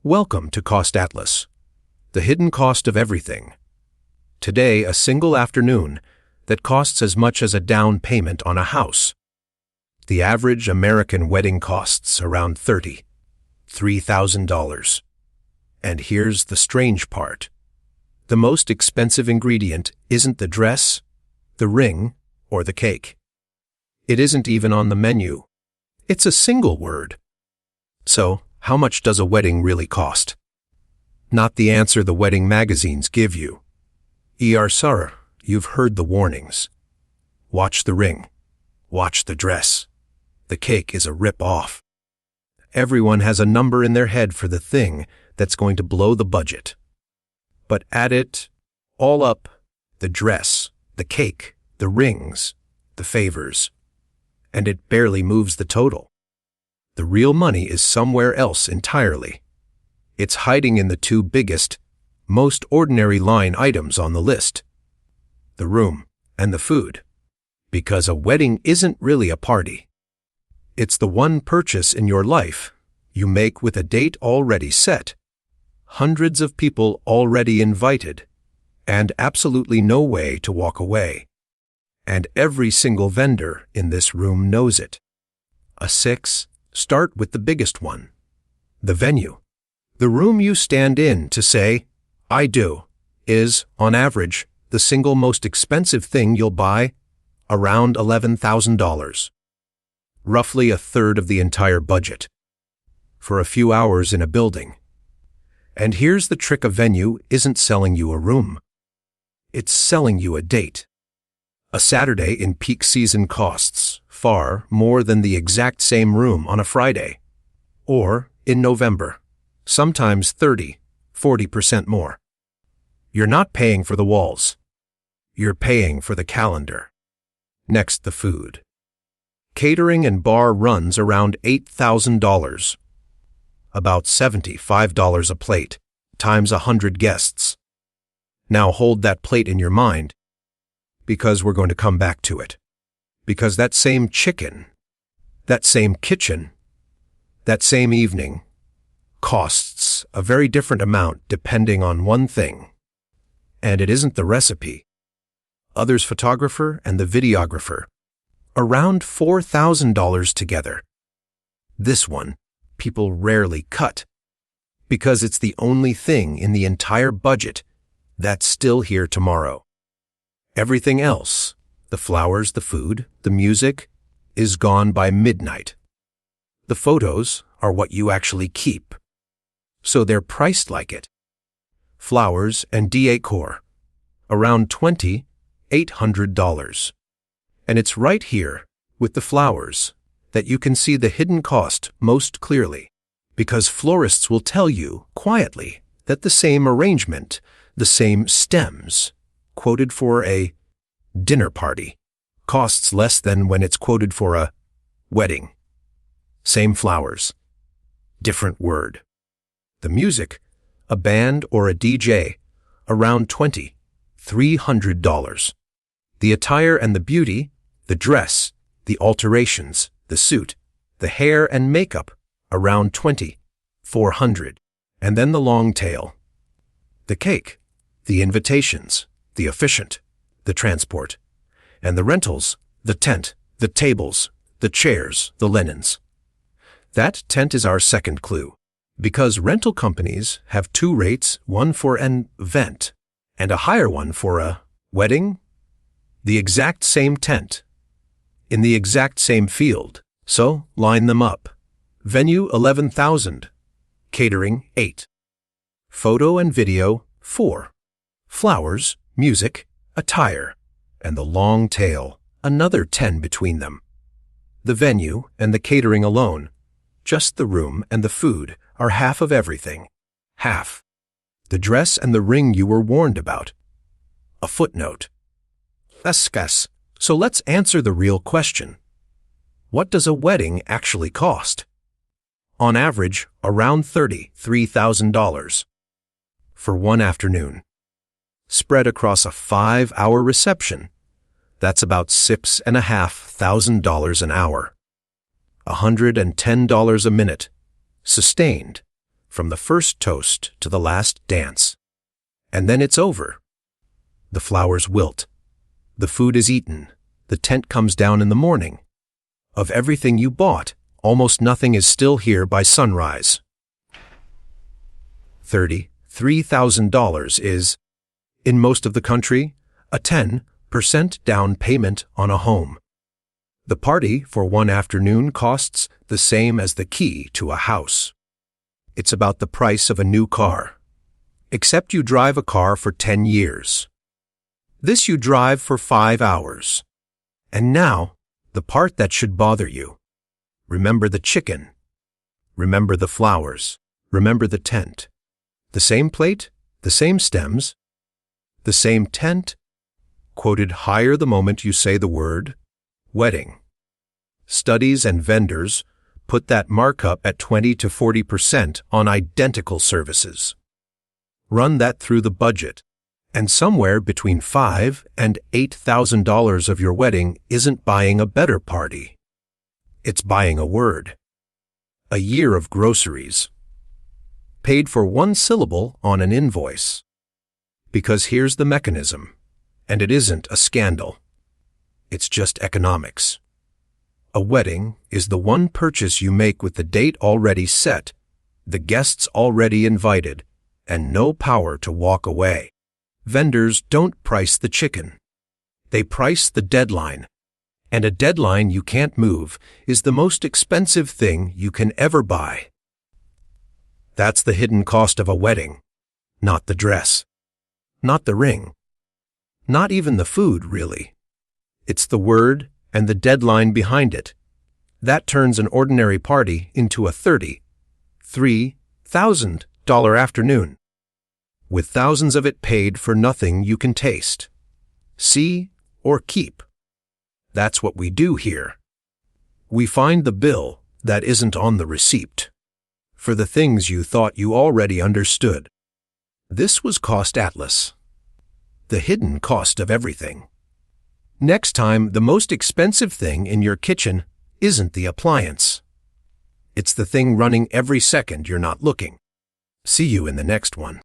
Welcome to Cost Atlas, the hidden cost of everything. Today, a single afternoon that costs as much as a down payment on a house. The average American wedding costs around $3,000. And here's the strange part. The most expensive ingredient isn't the dress, the ring, or the cake. It isn't even on the menu. It's a single word. So, how much does a wedding really cost? Not the answer the wedding magazines give you. Sir, you've heard the warnings. Watch the ring. Watch the dress. The cake is a rip-off. Everyone has a number in their head for the thing that's going to blow the budget. But add it all up, the dress, the cake, the rings, the favors, and it barely moves the total. The real money is somewhere else entirely. It's hiding in the two biggest, most ordinary line items on the list: the room and the food. Because a wedding isn't really a party. It's the one purchase in your life you make with a date already set, hundreds of people already invited, and absolutely no way to walk away. And every single vendor in this room knows it. Start with the biggest one. The venue. The room you stand in to say, "I do," is, on average, the single most expensive thing you'll buy, around $11,000. Roughly a third of the entire budget. For a few hours in a building. And here's the trick: a venue isn't selling you a room. It's selling you a date. A Saturday in peak season costs far more than the exact same room on a Friday. Or, in November, sometimes 30–40% more. You're not paying for the walls. You're paying for the calendar. Next, the food. Catering and bar runs around $8,000. About $75 a plate, times 100 guests. Now hold that plate in your mind, because we're going to come back to it. Because that same chicken, that same kitchen, that same evening costs a very different amount depending on one thing. And it isn't the recipe. Others, photographer and the videographer, around $4,000 together. This one, people rarely cut, because it's the only thing in the entire budget that's still here tomorrow. Everything else, the flowers, the food, the music, is gone by midnight. The photos are what you actually keep, so they're priced like it. Flowers and decor, around $2,800. And it's right here, with the flowers, that you can see the hidden cost most clearly, because florists will tell you quietly that the same arrangement, the same stems, quoted for a dinner party, costs less than when it's quoted for a wedding. Same flowers, different word. The music, a band or a DJ, around $2,300. The attire and the beauty, the dress, the alterations, the suit, the hair and makeup, around $2,400. And then the long tail. The cake, the invitations, the officiant, the transport, and the rentals, the tent, the tables, the chairs, the linens. That tent is our second clue, because rental companies have two rates, one for an event and a higher one for a wedding. The exact same tent, in the exact same field, so line them up. Venue $11,000, catering $8, photo and video $4, flowers, music, attire, and the long tail, another 10 between them. The venue and the catering alone, just the room and the food, are half of everything. Half. The dress and the ring you were warned about. A footnote. So let's answer the real question. What does a wedding actually cost? On average, around $33,000 for one afternoon. Spread across a 5-hour reception, that's about $6,500 an hour. $110 a minute, sustained, from the first toast to the last dance. And then it's over. The flowers wilt. The food is eaten. The tent comes down in the morning. Of everything you bought, almost nothing is still here by sunrise. $33,000 is, in most of the country, a 10% down payment on a home. The party for one afternoon costs the same as the key to a house. It's about the price of a new car. Except you drive a car for 10 years. This you drive for 5 hours. And now, the part that should bother you. Remember the chicken. Remember the flowers. Remember the tent. The same plate, the same stems, the same tent, quoted higher the moment you say the word wedding. Studies and vendors put that markup at 20 to 40% on identical services. Run that through the budget, and somewhere between $5,000 and $8,000 of your wedding isn't buying a better party. It's buying a word. A year of groceries. Paid for one syllable on an invoice. Because here's the mechanism, and it isn't a scandal. It's just economics. A wedding is the one purchase you make with the date already set, the guests already invited, and no power to walk away. Vendors don't price the chicken. They price the deadline. And a deadline you can't move is the most expensive thing you can ever buy. That's the hidden cost of a wedding. Not the dress. Not the ring. Not even the food, really. It's the word and the deadline behind it. That turns an ordinary party into a $33,000 afternoon, with thousands of it paid for nothing you can taste, see, or keep. That's what we do here. We find the bill that isn't on the receipt, for the things you thought you already understood. This was Cost Atlas, the hidden cost of everything. Next time, the most expensive thing in your kitchen isn't the appliance. It's the thing running every second you're not looking. See you in the next one.